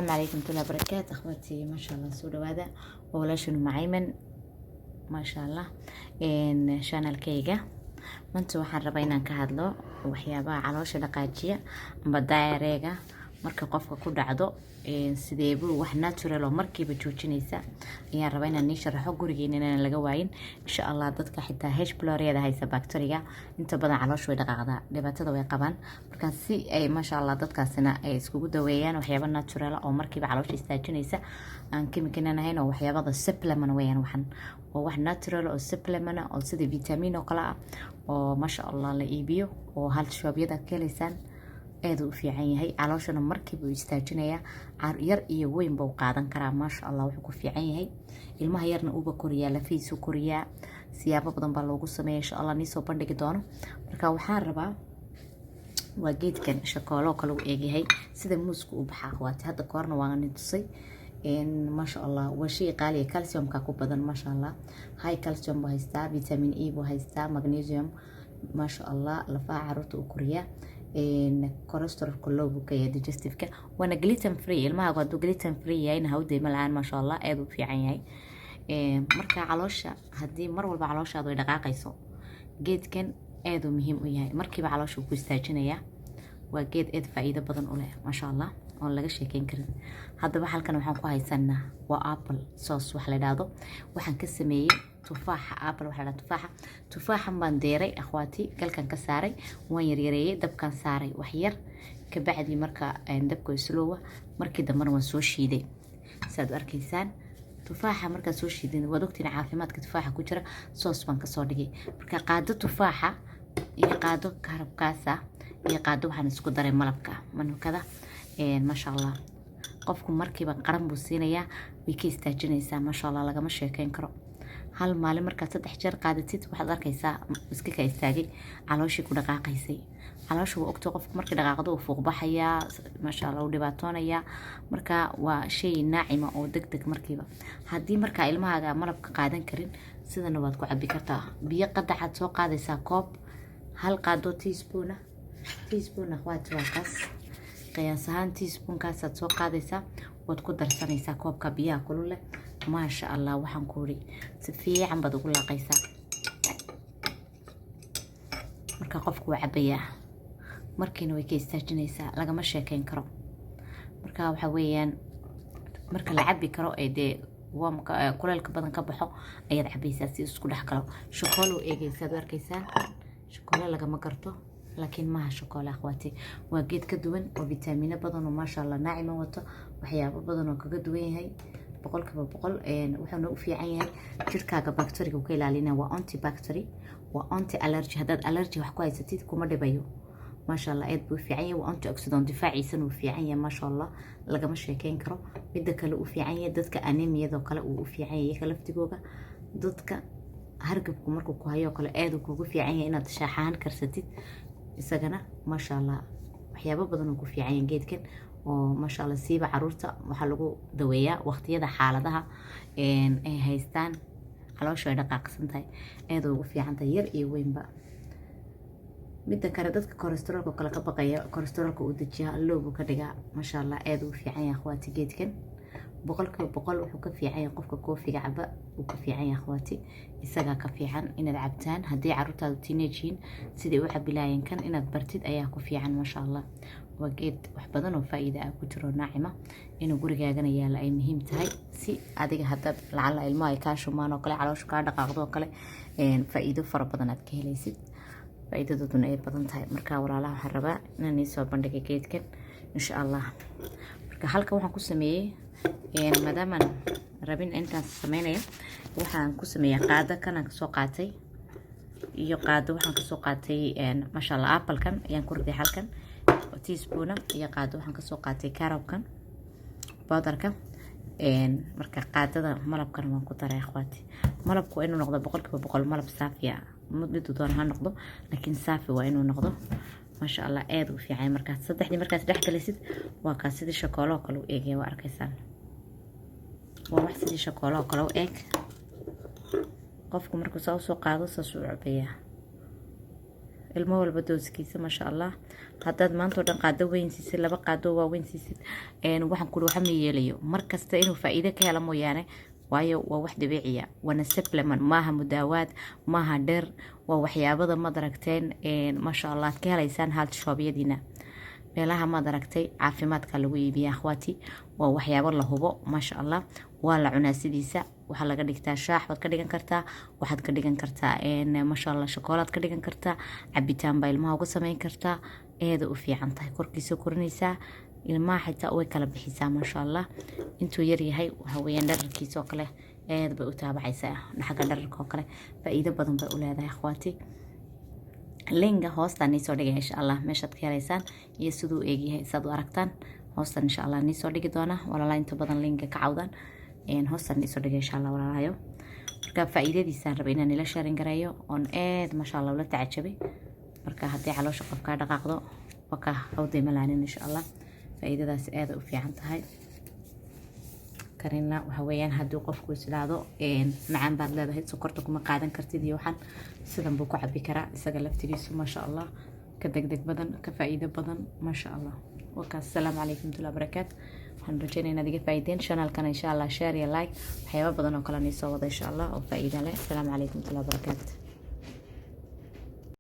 السلام عليكم ورحمة الله وبركاته أخواتي ما شاء الله سو دوادا ولا شنو معيمن ما شاء الله إن شانل كيجا maanta waxaan rabaa inaan ka hadlo waxyaabaha caloosha dhaqaajiya amba diarrhea marka qofka ku dhacdo sideebuu wax natural oo markiiba joojinaysa ayaan rabaa inaan sharaxo gurigeena inaan laga waayin insha Allah dadka xitaa H pylori-da haysa bacteria inta badan caloosha way dhaqaaqdaa dhibaatada way qabaan marka si ay ma sha Allah dadkaasina ay iskugu daweeyaan waxyaabo natural oo markiiba caloosha istaajinaysa aan chemical ahayn oo waxyaabada supplement weeyaan waxan oo wax natural oo supplement oo sida vitamin oo kala oo ma sha Allah la iibiyo oo hal shoobyada kaleysaan aad u fiican yahay calooshana markiiba uu istaajinaya yar iyo weyn buu qaadan karaa ma sha Allah wuxuu ku fiican yahay ilmaha yarna uu ba koriyaa lafiisu koriyaa siyaabo badan baa loogu sameeyaa insha Allah nisoo bandhigi doono marka waxaan rabaa waa geedkan shaqaalo kale uu eegyahay sida muusku u baxaa qawaati hadda koorna waan tusay ما شاء الله وشيء قالي كالسيوم كاكو بدن ما شاء الله هاي كالسيوم بهايستا فيتامين اي بهايستا مغنيسيوم ما شاء الله لفا عروت وكوريا ان كوليسترول كله بكيا ديجستيفك وانا جليتن فري المها قدو جليتن فري يعني هودي ملعان ما شاء الله ايدو في عيني marka caloosha hadii mar walba calooshaadu ay dhaqaaqayso geedkan aad u muhiim u yahay markiiba caloosha ku istaajinaya waa geed aad faa'iido badan u leh ma sha Allah oo laga sheekeyn karin hadaba halkan waxaan ku haysanaa waa apple sauce wax la yiraahdo waxaan ka sameeyay tufaaxa apple wax la yiraahdo tufaaxan baan deeray akhwaati galkan ka saaray waan yareeyay dabkan saaray wax yar ka bacdi marka dabka islowa markii dambe waan soo shiiday saad arkaysaan tufaaxa marka soo shiidin waa doctor caafimaadka tufaaxa ku jira sauce baan ka soo dhigay marka qaado tufaaxa iyo qaado karabkaasa iyo qaado waxaan isku daray malabka manukada ما شاء الله قفكم مركبا قرن بوسينيا ويكيس تاجنيسا ما شاء الله لقى مشي كين كرو هل مالي مركز صدح جر قادتيت واحد اركيسا مسكيكا يستاجي على وشي كو دقاقيسي على وشي وقتو قفك مركي دقاقدو فوق بحيا ما شاء الله ودباتونيا مركا وشي ناعمة او دقدق مركبا هادي مركا ilmahaga malabka qaadan karin sidana waad ku cabi kartaa biyo qadaxad soo qaadaysa koob hal qaado teaspoon akhwaati waa qas قياس ahaan teaspoon-kaas soo qaadaysa wad ku darsanaysa koobka biyaha kulul ma sha Allah waxaan ku ri si fiican bad ugu laaqaysa marka qofku waa cabaya markiina way ka istaajinaysa laga ma sheekeyn karo marka waxa weeyaan marka la cabi karo ee de kuleelka badan ka baxo ayaad cabaysaa si isku dhex galo shokolo eegaysa arkaysa shokolo laga ma garto لكن ما شوكولا اخواتي واجد كدوين وفيتامين بدن وما شاء الله ناعمه وته وحياه بدن وكدوين هي بقول وحنا في عين جيركاغا بكتيريا ku ilaalina waa anti bacteria waa anti allergy hadad allergy wax ku haysatid kuma dhibayo ما شاء الله aad buu fiican waa anti oxidant difaaciisan uu fiican yahay ما شاء الله laga ma sheekeyn karo mid kale uu fiican yahay dadka anemiyada kale uu fiican yahay kalaftigooga dadka hargabku markuu ku hayo kale aad uu kugu fiican yahay inaad shaaxaan karsatid isagana ma sha Allah waxyaabo badan oo ku fiican geedkan oo ma sha Allah siiba caruurta waxa lagu daweeyaa waqtiyada xaaladaha ay haystaan caloosha ay dhaqaaqsan tahay aad ugu fiican tahay yar iyo weynba mid kale dadka cholesterolka kala ka baqaya cholesterolka uu dajiyaa loobu ka dhigaa ma sha Allah aad ugu fiican yahay akhwaati geedkan boqol wuxuu ka fiican yahay qofka koofiga caba uu ka fiican yahay akhwaati isaga ka fiican inaad cabtaan hadii caruurtaadu teenage sidii u cabilaayeen kan inaad bartid ayaa ku fiican ma sha Allah waa geed wax badan oo faa'iido ah ku jiro naacima inuu gurigaagana yaalo ay muhiim tahay si adiga hadda lacala ilmaha ay ka shumaan oo kale caloosha ka dhaqaaqdo oo kale faa'iido fara badan aad ka helaysid faa'iidaduna ay badan tahay marka walaalaha waxaan rabaa inaan soo bandhigo geedkan insha Allah marka halka waxaan ku sameeyay maadaama rabin intaan sameeynaa waxaan ku sameeyaa qaado kana soo qaatay iyo qaado waxaan ka soo qaatay ma sha Allah apple kan ayaan ku riday halkan teaspoon iyo qaado waxaan ka soo qaatay carrotkan powderka marka qaadada malabkan waan ku daray akhwaati malabku inuu noqdo 100% malab saafi ah mid doon ha noqdo laakiin saafi waa inuu noqdo ما شاء الله aad u fiican marka saddexdii markaas dhex galisid waa ka sidii shokolo kale u eegay waa arkaysaan waa wax sidii shokolo kale u eeg qofku markuu soo qaado soo cabaya ilmo walba dooskiisa maasha allah. haddaad maanta oo dhan qaado weyn siisid 2 qaado waaweyn siisid waxaan kuli waxa ma yeelayo markasta inuu faa'iido ka helo mooyaane waayo waa wax dabiiciya wana supplement maaha mudaawaad maaha dhir waa waxyaabada ma daragteen maasha allah ka helaysaan health shop-yadiina meelaha ma daragtay caafimaadka lagu iibiyaa akhwaati waa waxyaabo la hubo maasha allah waa la cunaa sidiisa waxa laga dhigtaa shaax baad ka dhigan kartaa waxaad ka dhigan kartaa maasha allah shokolaad ka dhigan kartaa cabitaan baa ilmaha uga samayn kartaa eeda u fiican tahay korkiisa korinaysaa ilmaha xitaa way kala bixisaa maasha allah intuu yar yahay waxa weeyaan dhararkiisa oo kale eed bay u taabacaysaa xagga dhararka oo kale faa'iido badan bay u leedahay akhwaati linga hoostaan nii soo dhigay insha allah meeshaad ka helaysaan iyo siduu eegyahay saad u aragtaan hoostaan insha allah nii soo dhigi doona walaalaha inta badan linga ka cawdaan hoostaan nii soo dhigay insha allah walaalahayo marka faa'iidadiisaan rabay inaan ila shaarin gareeyo oon eed maasha allah ula tacajabay marka haddii caloosha qofkaa dhaqaaqdo waka hawday malaanin insha allah faa'iidadaas aad u fiican tahay karina waxa weeyaan haddii qofku islaado macaan baad leedahay sokorta kuma qaadan kartid iyo waxaan sidan buu ku cabi karaa isaga laftigiisu maasha allah ka degdeg badan ka faa'iido badan maasha allah wakaas assalaamu calaykum warahmatullahi wabarakaatu waxaan rajaynayaa inaad iga faa'iideen channelkan insha allah share iyo like waxyaabo badan oo kale nii soo wada insha allah oo faa'iido leh assalaamu calaykum warahmatullahi wabarakaatu